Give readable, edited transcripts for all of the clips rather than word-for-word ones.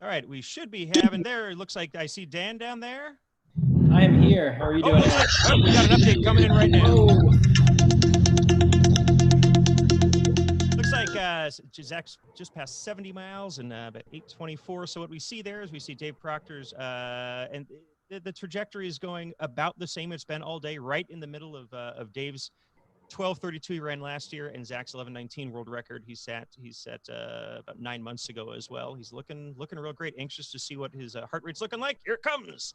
right, we should be having there. It looks like I see Dan down there. I am here. How are you doing? We got an update coming in right now. Whoa. Looks like Zach's just passed 70 miles and about 8:24. So what we see there is we see Dave Proctor's and the trajectory is going about the same it's been all day, right in the middle of Dave's 12:32 he ran last year and Zach's 11:19 world record he set about 9 months ago as well. He's looking real great. Anxious to see what his heart rate's looking like. Here it comes.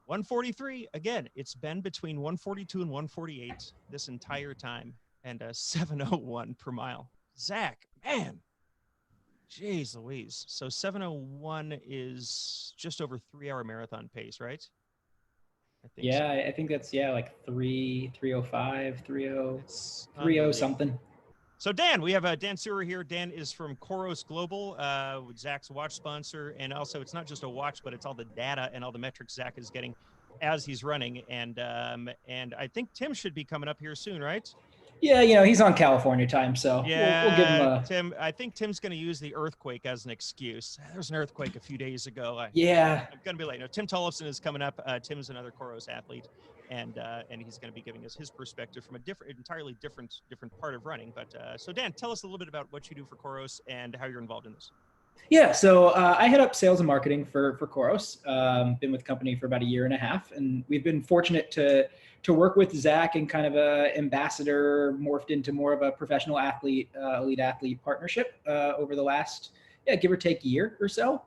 143 again. It's been between 142 and 148 this entire time, and 701 per mile. Zach, man, jeez Louise. So 701 is just over 3-hour marathon pace, right? I think so. I think that's like 305, 30 something. So Dan, we have Dan Suhr here. Dan is from Coros Global, Zach's watch sponsor, and also it's not just a watch, but it's all the data and all the metrics Zach is getting as he's running. And I think Tim should be coming up here soon, right? Yeah, he's on California time, so yeah, we'll give him a... Tim, I think Tim's going to use the earthquake as an excuse. There was an earthquake a few days ago. I'm going to be late. No, Tim Tollefson is coming up. Tim's another Coros athlete, and he's going to be giving us his perspective from a entirely different part of running. But so Dan, tell us a little bit about what you do for Coros and how you're involved in this. Yeah, so I head up sales and marketing for Coros. Been with the company for about 1.5 years, and we've been fortunate to work with Zach and kind of a ambassador morphed into more of a professional athlete, elite athlete partnership over the last, give or take year or so.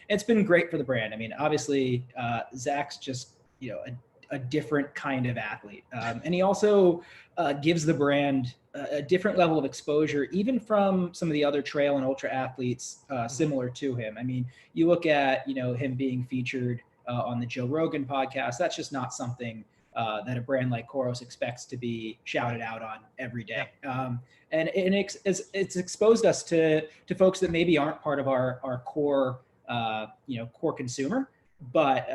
It's been great for the brand. I mean, obviously, Zach's just, a different kind of athlete. And he also gives the brand a different level of exposure, even from some of the other trail and ultra athletes similar to him. I mean, you look at, him being featured on the Joe Rogan podcast, that's just not something that a brand like Coros expects to be shouted out on every day. Yeah. And it's exposed us to folks that maybe aren't part of our core, core consumer. But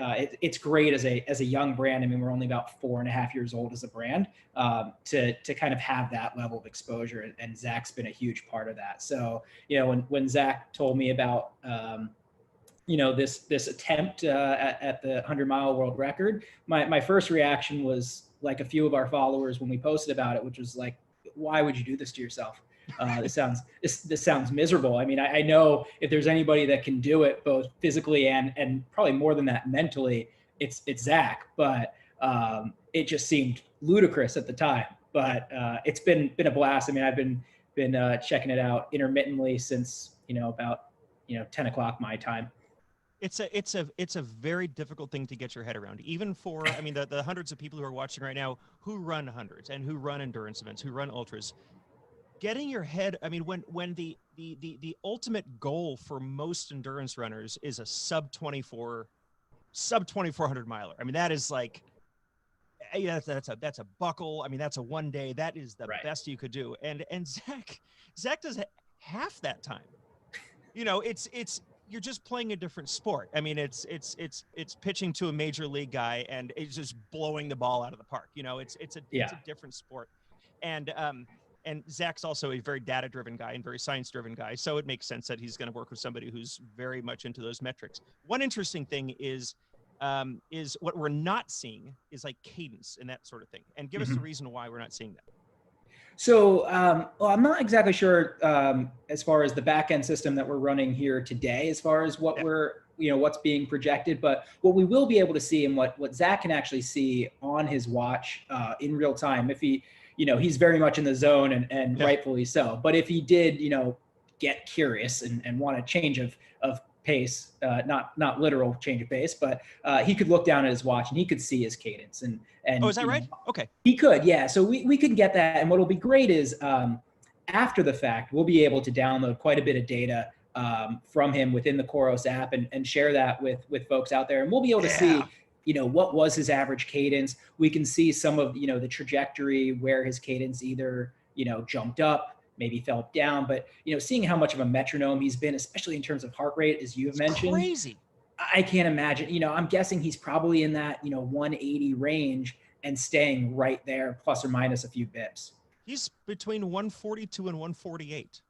it's great as a young brand. I mean, we're only about 4.5 years old as a brand to kind of have that level of exposure. And Zach's been a huge part of that. So, when Zach told me about, this attempt at the 100-mile world record, my first reaction was like a few of our followers when we posted about it, which was like, why would you do this to yourself? This sounds miserable. I mean, I know if there's anybody that can do it both physically and probably more than that mentally, it's Zach. But it just seemed ludicrous at the time. But it's been a blast. I mean, I've been checking it out intermittently since about 10 o'clock my time. It's a very difficult thing to get your head around, even for the hundreds of people who are watching right now who run hundreds and who run endurance events, who run ultras. Getting your head, when the ultimate goal for most endurance runners is a sub 2400 miler. I mean, that is like, that's a buckle. I mean, that's a 1 day. That is the best you could do. And Zach does half that time. It's you're just playing a different sport. I mean, it's pitching to a major league guy and it's just blowing the ball out of the park. It's a different sport. And Zach's also a very data-driven guy and very science-driven guy, so it makes sense that he's going to work with somebody who's very much into those metrics. One interesting thing is what we're not seeing is like cadence and that sort of thing. And give us the reason why we're not seeing that. So, I'm not exactly sure as far as the back-end system that we're running here today, as far as what what's being projected, but what we will be able to see and what Zach can actually see on his watch in real time, if he, he's very much in the zone and rightfully so. But if he did, get curious and want a change of pace, not literal change of pace, but he could look down at his watch and he could see his cadence. And oh, is that right? Okay. He could, yeah. So we could get that. And what'll be great is after the fact, we'll be able to download quite a bit of data from him within the Coros app and share that with folks out there. And we'll be able to see, what was his average cadence. We can see some of, the trajectory where his cadence either, jumped up, maybe fell down, but, seeing how much of a metronome he's been, especially in terms of heart rate, as you've mentioned. Crazy. I can't imagine, I'm guessing he's probably in that, 180 range and staying right there, plus or minus a few bips. He's between 142 and 148.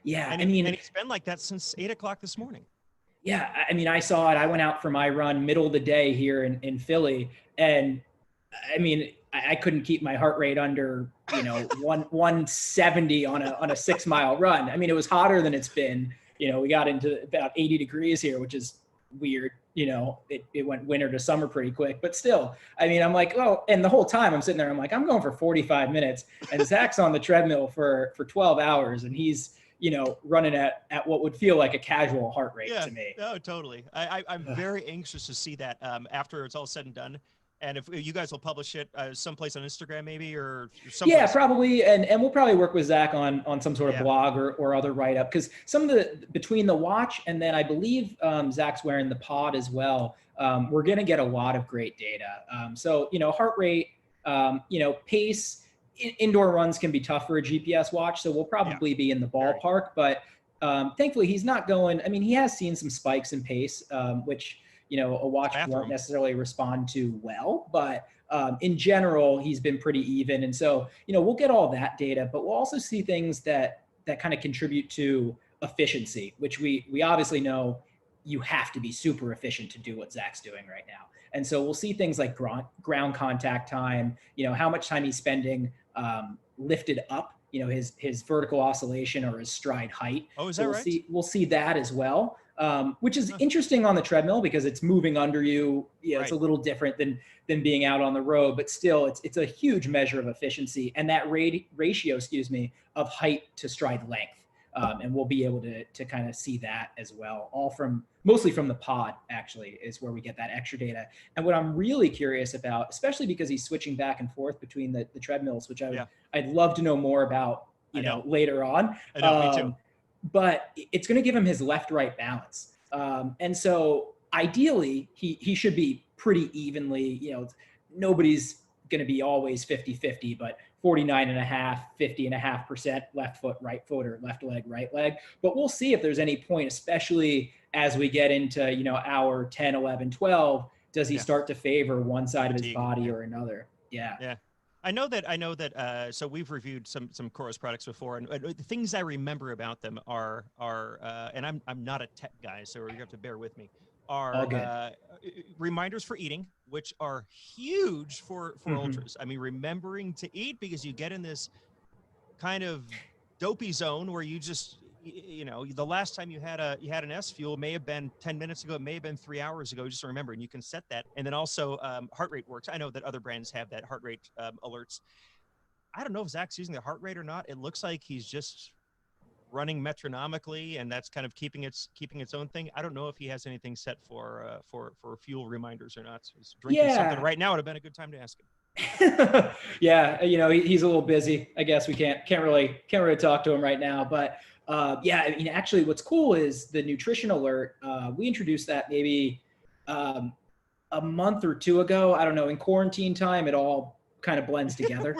Yeah. And he's been like that since 8 o'clock this morning. Yeah, I mean, I saw it. I went out for my run middle of the day here in Philly, and I mean, I couldn't keep my heart rate under, 170 on a 6 mile run. I mean, it was hotter than it's been. We got into about 80 degrees here, which is weird. It went winter to summer pretty quick, but still, I mean, I'm like, oh, and the whole time I'm sitting there, I'm like, I'm going for 45 minutes, and Zach's on the treadmill for 12 hours, and he's running at what would feel like a casual heart rate to me. No, totally. I'm very anxious to see that after it's all said and done. And if you guys will publish it someplace on Instagram, maybe, or someplace. Yeah, probably. And we'll probably work with Zach on some sort of blog or other write-up, because some of between the watch and then I believe Zach's wearing the pod as well, we're going to get a lot of great data. So, heart rate, pace, indoor runs can be tough for a GPS watch. So we'll probably be in the ballpark, but thankfully he's not going. I mean, he has seen some spikes in pace, which, a watch won't necessarily respond to well, but in general, he's been pretty even. And so, we'll get all that data, but we'll also see things that kind of contribute to efficiency, which we obviously know you have to be super efficient to do what Zach's doing right now. And so we'll see things like ground contact time, how much time he's spending lifted up, his vertical oscillation or his stride height. Oh, is that right? We'll see that as well, which is interesting on the treadmill because it's moving under you. It's a little different than being out on the road, but still it's a huge measure of efficiency and that ratio, of height to stride length. And we'll be able to kind of see that as well, mostly from the pod, actually, is where we get that extra data. And what I'm really curious about, especially because he's switching back and forth between the treadmills, which I'd love to know more about, later on. I know, me too. But it's going to give him his left-right balance. And so ideally, he should be pretty evenly, nobody's going to be always 50-50, but 49.5%, 50.5% left foot, right foot, or left leg, right leg. But we'll see if there's any point, especially as we get into, hour 10, 11, 12, does he start to favor one side of his body or another? Yeah. I know that. So we've reviewed some Coros products before, and the things I remember about them are and I'm not a tech guy, so you have to bear with me. Are reminders for eating, which are huge for ultras. I mean, remembering to eat, because you get in this kind of dopey zone where you just, the last time you had an SFuel may have been 10 minutes ago, it may have been 3 hours ago. Just remember, and you can set that. And then also heart rate works. I know that other brands have that heart rate alerts. I don't know if Zach's using the heart rate or not. It looks like he's just running metronomically, and that's kind of keeping its own thing. I don't know if he has anything set for fuel reminders or not. So he's drinking something right now. It would have been a good time to ask him. Yeah, he's a little busy. I guess we can't really talk to him right now. But I mean, actually, what's cool is the nutrition alert. We introduced that maybe a month or two ago. I don't know. In quarantine time, it all kind of blends together.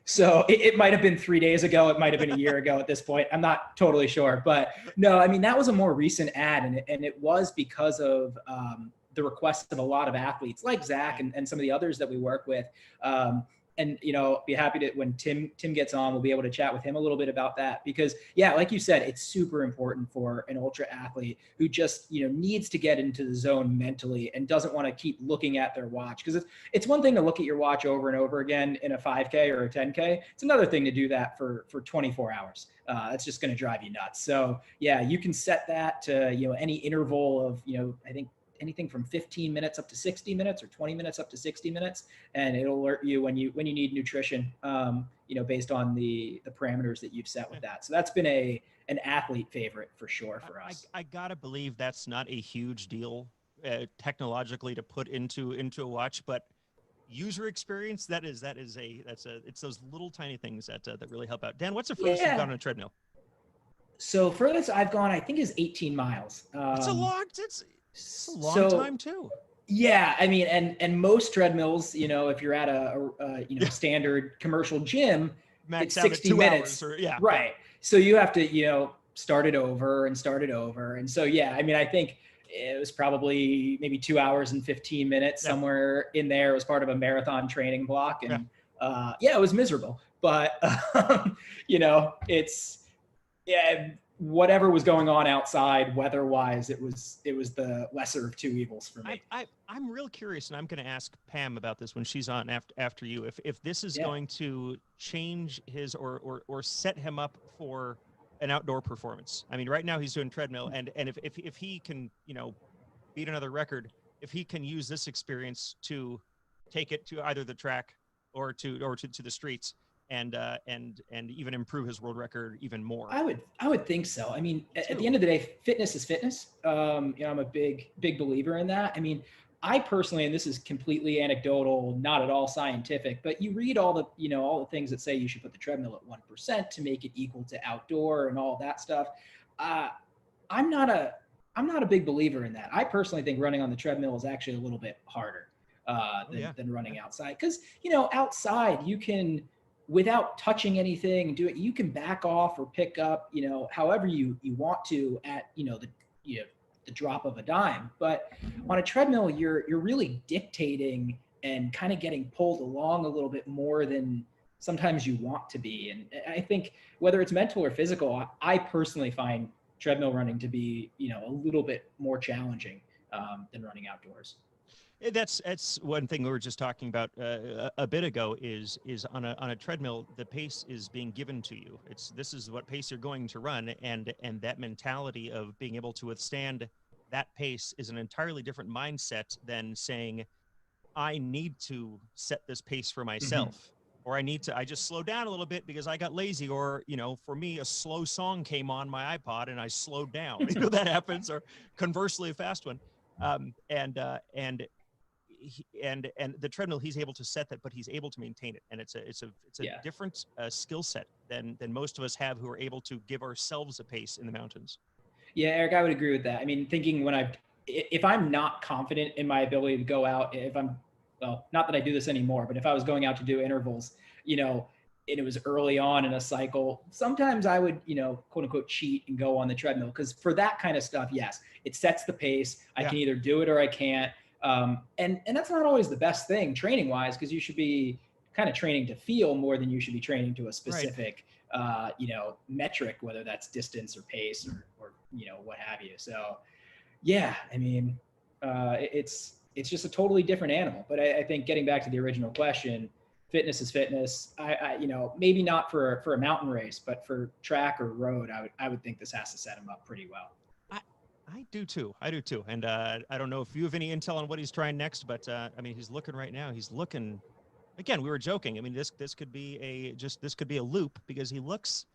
So it might have been 3 days ago. It might have been a year ago at this point. I'm not totally sure, but no, I mean, that was a more recent ad, and it was because of the requests of a lot of athletes like Zach and some of the others that we work with. And, be happy to, when Tim gets on, we'll be able to chat with him a little bit about that, because like you said, it's super important for an ultra athlete who just, needs to get into the zone mentally and doesn't want to keep looking at their watch. Because it's one thing to look at your watch over and over again in a 5K or a 10K. It's another thing to do that for 24 hours. That's just going to drive you nuts. So you can set that to, any interval of, I think, anything from 15 minutes up to 60 minutes or 20 minutes up to 60 minutes. And it'll alert you when you need nutrition, based on the parameters that you've set with that. So that's been an athlete favorite for sure for us. I gotta believe that's not a huge deal technologically to put into a watch, but user experience, it's those little tiny things that really help out. Dan, what's the furthest you've gone on a treadmill? So furthest I've gone, I think, is 18 miles. It's a long time too. Yeah, I mean, and most treadmills, if you're at a standard commercial gym, max it's 60 minutes. Right. So you have to, start it over. And so, I mean, I think it was probably maybe 2 hours and 15 minutes somewhere in there. It was part of a marathon training block. And it was miserable, but, whatever was going on outside weather-wise, it was the lesser of two evils for me. I'm real curious, and I'm going to ask Pam about this when she's on after you. If this is going to change his or set him up for an outdoor performance. I mean, right now he's doing treadmill, and if he can, you know, beat another record, if he can use this experience to take it to either the track or to the streets, and even improve his world record even more. I would think so. I mean, at the end of the day, fitness is fitness. You know, I'm a big believer in that. I mean, I personally, and this is completely anecdotal, not at all scientific, but you read all the things that say you should put the treadmill at 1% to make it equal to outdoor and all that stuff. I'm not a big believer in that. I personally think running on the treadmill is actually a little bit harder than running outside. Because, you know, outside you can, without touching anything, you can back off or pick up, you know, however you want to at, you know, the drop of a dime. But on a treadmill, you're really dictating and kind of getting pulled along a little bit more than sometimes you want to be. And I think whether it's mental or physical, I personally find treadmill running to be, you know, a little bit more challenging than running outdoors. That's one thing we were just talking about a bit ago is on a treadmill, the pace is being given to you. This is what pace you're going to run, and that mentality of being able to withstand that pace is an entirely different mindset than saying, I need to set this pace for myself, or I just slow down a little bit because I got lazy, or, you know, for me, a slow song came on my iPod and I slowed down. You know, that happens, or conversely, a fast one. And the treadmill, he's able to set that, but he's able to maintain it, and it's a different skill set than most of us have, who are able to give ourselves a pace in the mountains. Yeah, Eric, I would agree with that. I mean, thinking if I'm not confident in my ability to go out, well, not that I do this anymore, but if I was going out to do intervals, you know, and it was early on in a cycle, sometimes I would, you know, quote unquote, cheat and go on the treadmill, because for that kind of stuff, yes, it sets the pace. I can either do it or I can't. And that's not always the best thing training wise, because you should be kind of training to feel more than you should be training to a specific, you know, metric, whether that's distance or pace or, you know, what have you. So yeah, I mean, it's just a totally different animal, but I think getting back to the original question, fitness is fitness. I you know, maybe not for a mountain race, but for track or road, I would think this has to set him up pretty well. I do too. And I don't know if you have any intel on what he's trying next, but I mean, he's looking right now. He's looking, again, we were joking. I mean, this could be a loop, because he looks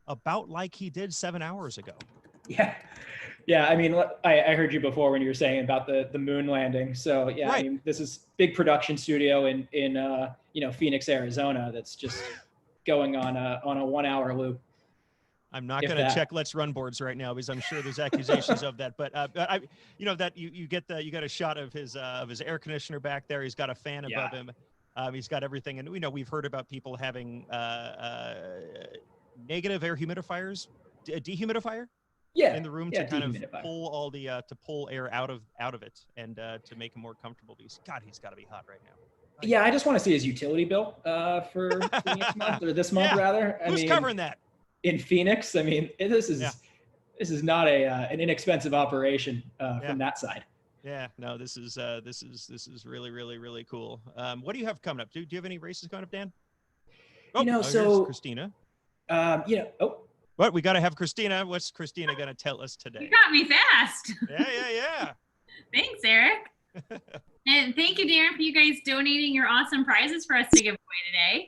about like he did 7 hours ago. Yeah. I mean, I heard you before when you were saying about the moon landing. So yeah, I mean, this is big production studio in you know, Phoenix, Arizona, that's just going on a 1 hour loop. I'm not going to check Let's Run boards right now, because I'm sure there's accusations of that. But I, you know, that you got a shot of his air conditioner back there. He's got a fan above him. He's got everything, and we know we've heard about people having negative air humidifiers, a dehumidifier, in the room to kind of pull all the pull air out of it, and to make him more comfortable. Because God, he's got to be hot right now. Yeah, I just want to see his utility bill for next month, or this month rather. Who's covering that? In Phoenix, I mean, this is not an inexpensive operation from that side. Yeah, no, this is really, really, really cool. What do you have coming up? Do you have any races coming up, Dan? Oh, you know, so Christina. You know, What, we got to have Christina. What's Christina going to tell us today? You got me fast. Yeah. Thanks, Eric. And thank you, Darren, for you guys donating your awesome prizes for us to give away today.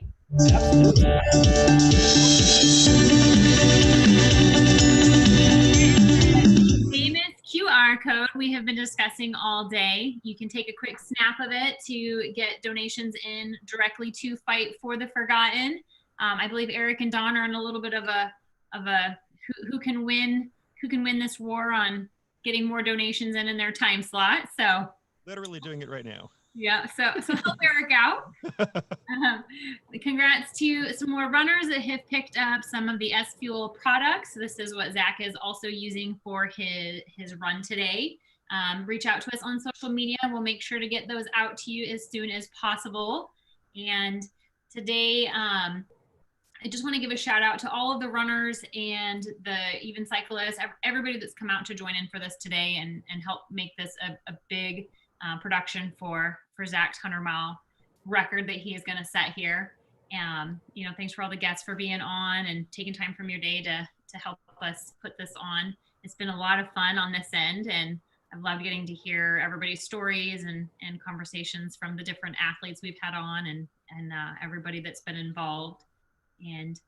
Famous QR code we have been discussing all day. You can take a quick snap of it to get donations in directly to Fight for the Forgotten. I believe Eric and Don are in a little bit of a who can win this war on getting more donations in their time slot. So literally doing it right now. Yeah, so help Eric out. Congrats to some more runners that have picked up some of the SFuel products. This is what Zach is also using for his run today. Reach out to us on social media. We'll make sure to get those out to you as soon as possible. And today, I just want to give a shout out to all of the runners and the even cyclists, everybody that's come out to join in for this today and help make this a big production for Zach's 100-mile record that he is going to set here. Thanks for all the guests for being on and taking time from your day to help us put this on. It's been a lot of fun on this end, and I've loved getting to hear everybody's stories and conversations from the different athletes we've had on and everybody that's been involved. And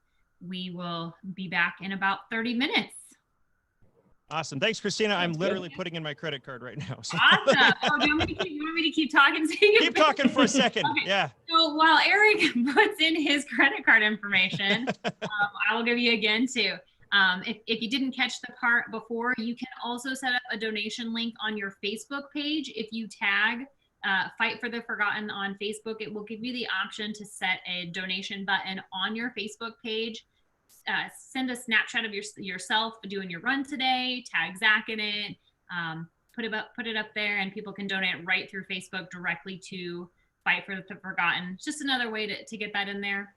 we will be back in about 30 minutes. Awesome. Thanks, Christina. I'm literally putting in my credit card right now. So. Awesome. Oh, do you want me to keep talking? So keep talking for a second. Okay. Yeah. So while Eric puts in his credit card information, I will give you again too. If you didn't catch the part before, you can also set up a donation link on your Facebook page. If you tag Fight for the Forgotten on Facebook, it will give you the option to set a donation button on your Facebook page. Send a snapshot of yourself doing your run today, tag Zach in it, put it up there, and people can donate right through Facebook directly to Fight for the Forgotten. It's just another way to get that in there.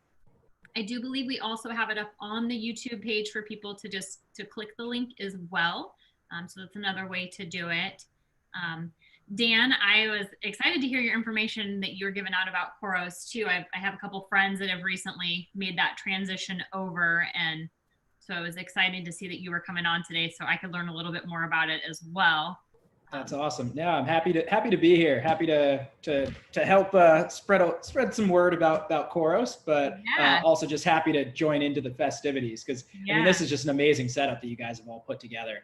I do believe we also have it up on the YouTube page for people to click the link as well. So that's another way to do it. Dan, I was excited to hear your information that you were giving out about Coros too. I have a couple friends that have recently made that transition over, and so I was excited to see that you were coming on today so I could learn a little bit more about it as well. That's awesome. Yeah, I'm happy to be here. Happy to help spread some word about Coros, but also just happy to join into the festivities because I mean this is just an amazing setup that you guys have all put together.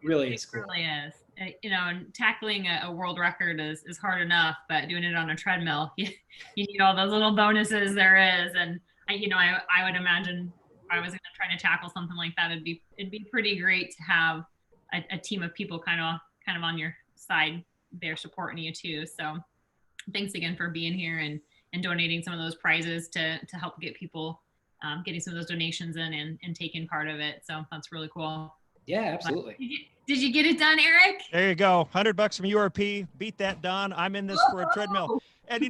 Really is cool. It really is. And tackling a world record is hard enough, but doing it on a treadmill, you need all those little bonuses there is. And I would imagine if I was going to try to tackle something like that, it'd be pretty great to have a team of people kind of on your side there supporting you too. So thanks again for being here and donating some of those prizes to help get people getting some of those donations in and taking part of it. So that's really cool. Yeah, absolutely. Did you get it done, Eric? There you go. $100 from URP. Beat that, Don. I'm in this for a treadmill. And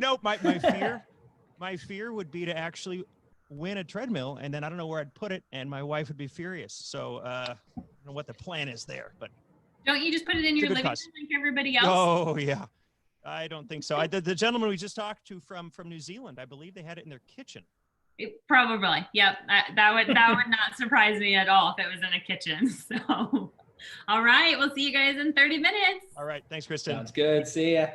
my fear would be to actually win a treadmill, and then I don't know where I'd put it, and my wife would be furious. So I don't know what the plan is there, but don't you just put it in your living room like everybody else? Oh yeah, I don't think so. The gentleman we just talked to from New Zealand, I believe they had it in their kitchen. Probably. Yep. That would not surprise me at all if it was in a kitchen. So, all right. We'll see you guys in 30 minutes. All right. Thanks, Kristen. Sounds good. See ya.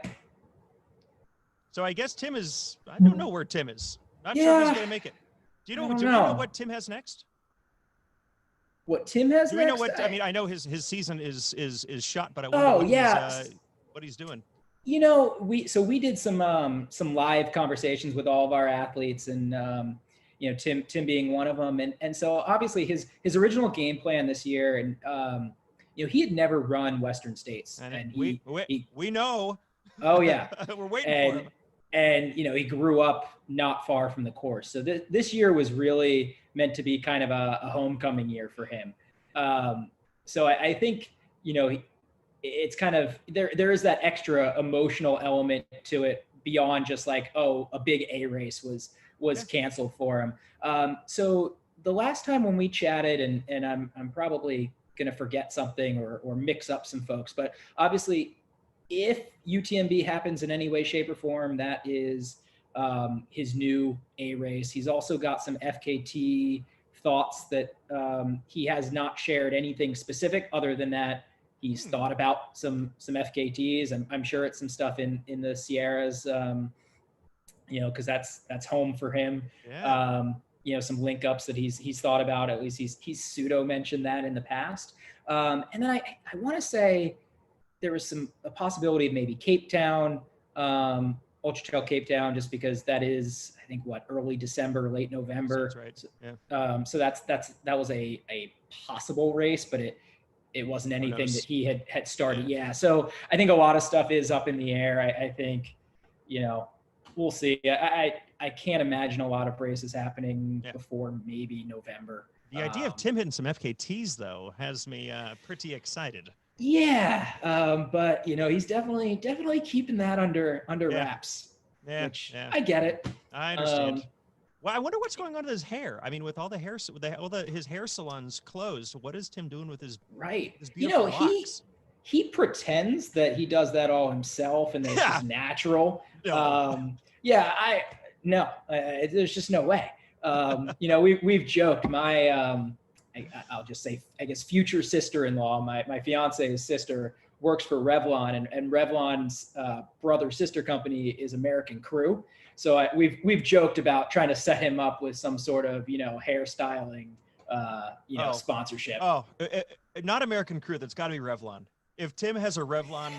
So I guess Tim is, I don't know where Tim is. Not sure if he's going to make it. Do you know what Tim has next? What Tim has next? Do we know what, I mean, I know his season is shot, but I wonder what he's doing. We did some live conversations with all of our athletes and, Tim being one of them. And so obviously his original game plan this year and, he had never run Western States. And we know. Oh yeah. We're waiting for him. And, he grew up not far from the course. So this year was really meant to be kind of a homecoming year for him. So I think, it's kind of, there is that extra emotional element to it beyond just like, a big A race was canceled for him. So the last time when we chatted, and I'm probably going to forget something or mix up some folks, but obviously if UTMB happens in any way, shape or form, that is his new A race. He's also got some FKT thoughts that he has not shared anything specific other than that he's thought about some FKTs. I'm sure it's some stuff in the Sierras, because that's home for him. Yeah. Some link ups that he's thought about. At least he's pseudo mentioned that in the past. And then I want to say there was a possibility of maybe Cape Town, Ultra Trail Cape Town, just because that is, I think, early December, late November. That's right. Yeah. So that was a possible race, but it wasn't anything that he had started. Yeah. So I think a lot of stuff is up in the air. I think, we'll see. I can't imagine a lot of races happening before maybe November. The idea of Tim hitting some FKTs though has me pretty excited. Yeah, but he's definitely keeping that under wraps. Yeah, which I get it. I understand. Well, I wonder what's going on with his hair. I mean, with all the hair, his hair salons closed. What is Tim doing with his Right. his You beautiful know, locks? he pretends that he does that all himself and that it's just natural. No. Yeah, no, there's just no way. You know, we've joked. I'll just say, I guess, future sister-in-law, my fiance's sister, works for Revlon, and Revlon's brother sister company is American Crew. So we've joked about trying to set him up with some sort of, you know, hairstyling, sponsorship. Oh, not American Crew. That's got to be Revlon. If Tim has a Revlon,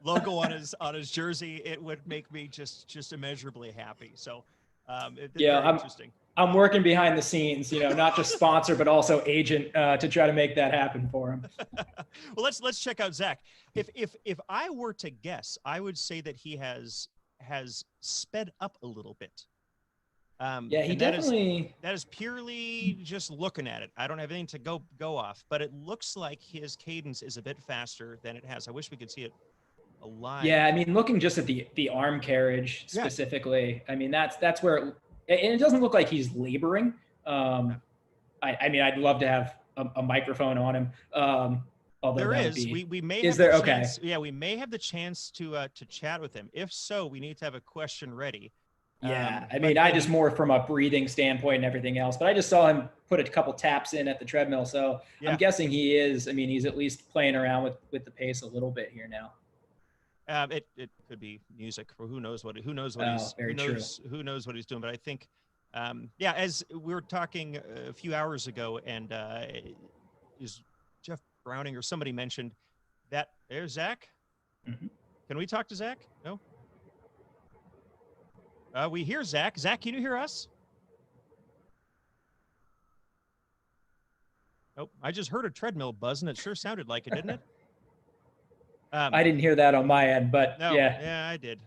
logo on his jersey, it would make me just immeasurably happy. So, very interesting. I'm working behind the scenes, not just sponsor, but also agent to try to make that happen for him. Well, let's check out Zach. If I were to guess, I would say that he has sped up a little bit. Yeah, he definitely. That is purely just looking at it. I don't have anything to go off, but it looks like his cadence is a bit faster than it has. I wish we could see it alive. Yeah, I mean, looking just at the arm carriage specifically, I mean, that's where, and it doesn't look like he's laboring. I mean, I'd love to have a microphone on him. Although there is, we may. Is there? Okay. Chance, yeah, we may have the chance to chat with him. If so, we need to have a question ready. Yeah, I mean, I just more from a breathing standpoint and everything else, but I just saw him put a couple taps in at the treadmill. So I'm guessing he's at least playing around with the pace a little bit here now. It could be music, or who knows what he's doing. But I think, as we were talking a few hours ago, and is Jeff Browning or somebody mentioned that there's Zach. Mm-hmm. Can we talk to Zach? No. We hear Zach. Zach, can you hear us? Nope. I just heard a treadmill buzz, and it sure sounded like it, didn't it? I didn't hear that on my end, but no, yeah. Yeah, I did.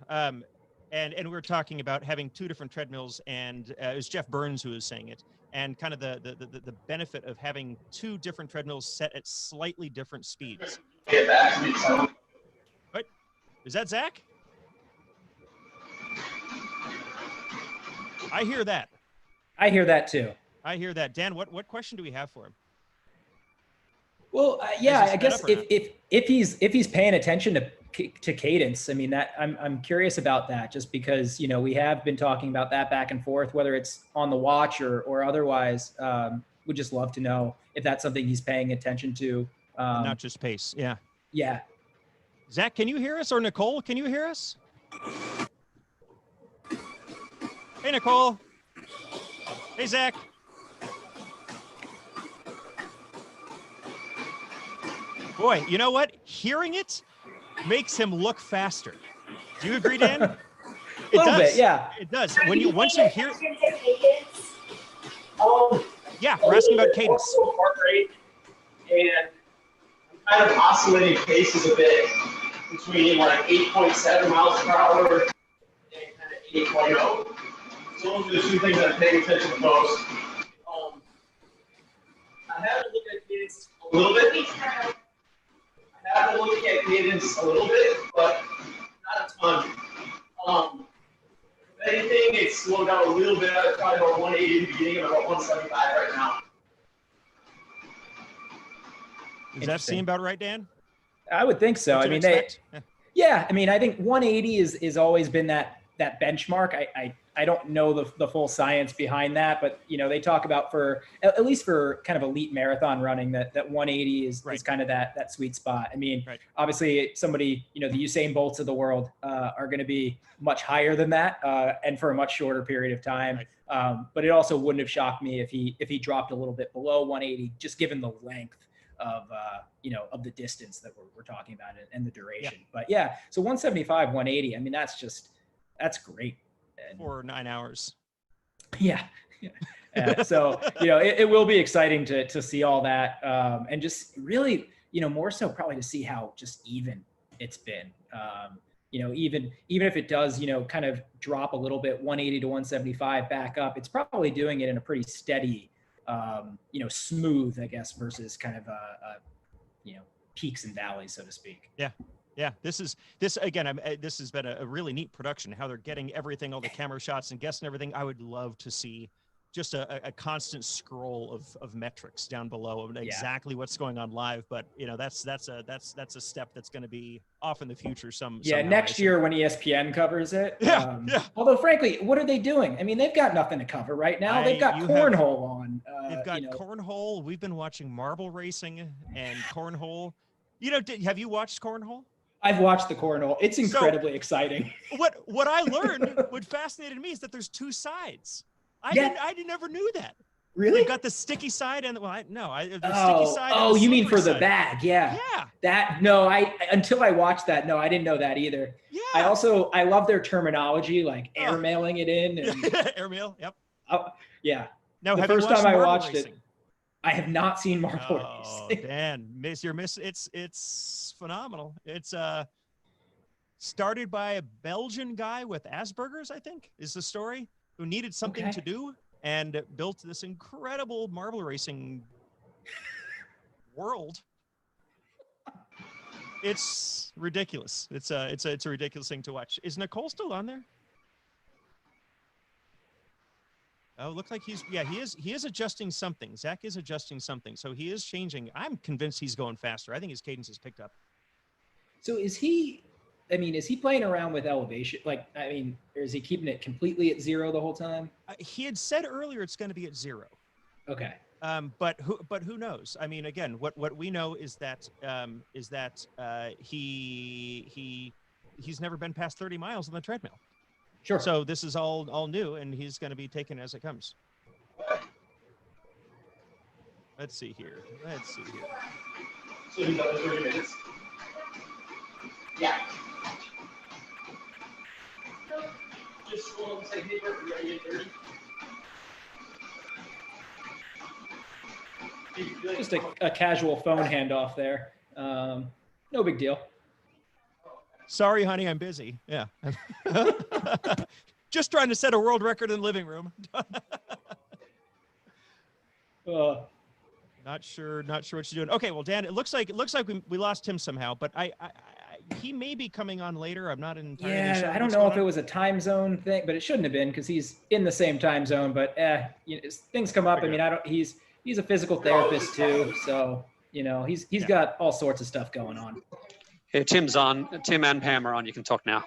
And we were talking about having two different treadmills, and it was Jeff Burns who was saying it, and kind of the benefit of having two different treadmills set at slightly different speeds. What? Is that Zach? I hear that. I hear that too. I hear that. Dan, what question do we have for him? Well, I guess if he's paying attention to cadence, I mean, that I'm curious about that, just because we have been talking about that back and forth, whether it's on the watch or otherwise. Would just love to know if that's something he's paying attention to. Not just pace. Yeah. Yeah. Zach, can you hear us? Or Nicole, can you hear us? Hey, Nicole. Hey, Zach. Boy, you know what? Hearing it makes him look faster. Do you agree, Dan? A little bit, yeah. It does. Once you hear. Yeah, we're asking about cadence. Heart rate, and I'm kind of oscillating paces a bit between like 8.7 miles per hour and kind of 8.0. So those are the two things I'm paying attention to most. I have to look at cadence a little bit. But not a ton. If anything, it's slowed down a little bit. I'm probably about 180 in the beginning and about 175 right now. Does that seem about right, Dan? I would think so. I mean, I think 180 is always been that benchmark. I don't know the full science behind that, but they talk about for at least for kind of elite marathon running that 180 is kind of that sweet spot. I mean, obviously somebody, the Usain Bolts of the world are going to be much higher than that and for a much shorter period of time. But it also wouldn't have shocked me if he dropped a little bit below 180, just given the length of the distance that we're talking about and the duration. Yeah. But yeah, so 175, 180. I mean, that's great. For 9 hours. Yeah. So, it will be exciting to see all that. And just really, more so probably to see how just even it's been. Even if it does, kind of drop a little bit, 180 to 175 back up, it's probably doing it in a pretty steady, smooth, I guess, versus kind of, peaks and valleys, so to speak. Yeah. Yeah, this again. This has been a really neat production. How they're getting everything, all the camera shots and guests and everything. I would love to see just a constant scroll of metrics down below of exactly what's going on live. But you know, that's a step that's going to be off in the future. Next year when ESPN covers it. Yeah, Although frankly, what are they doing? I mean, they've got nothing to cover right now. They've got cornhole on. They've got cornhole. We've been watching marble racing and cornhole. You know, have you watched cornhole? I've watched the cornhole. It's incredibly exciting. What I learned, what fascinated me, is that there's two sides. I never knew that. Really? You've got the sticky side and the sticky side. Oh, you mean for side. the bag? Yeah. Yeah. Until I watched that, I didn't know that either. Yeah. I love their terminology, like airmailing it in. And, airmail. Yep. Yeah. Now, the first time I watched it, I have not seen marble racing. Dan, it's phenomenal. It's started by a Belgian guy with Asperger's, I think, is the story, who needed something to do and built this incredible marble racing world. It's ridiculous. It's a ridiculous thing to watch. Is Nicole still on there? Oh, looks like he is adjusting something. Zach is adjusting something. So he is changing. I'm convinced he's going faster. I think his cadence has picked up. So is he playing around with elevation? Or is he keeping it completely at 0 the whole time? He had said earlier it's going to be at 0. Okay. But who knows? I mean, again, what we know is that he's never been past 30 miles on the treadmill. Sure. So this is all new, and he's going to be taken as it comes. Let's see here. So he's up to 30 minutes. Yeah. Just go and say, hey, Bert, are you at 30? Just a casual phone handoff there. No big deal. Sorry, honey, I'm busy. Yeah. Just trying to set a world record in the living room. Not sure what you're doing. Okay, well, Dan, it looks like we lost him somehow, but he may be coming on later. I'm not entirely sure. I don't know if it was a time zone thing, but it shouldn't have been because he's in the same time zone. But things come up. I mean, he's a physical therapist too, so he's got all sorts of stuff going on. Hey, Tim's on. Tim and Pam are on. You can talk now.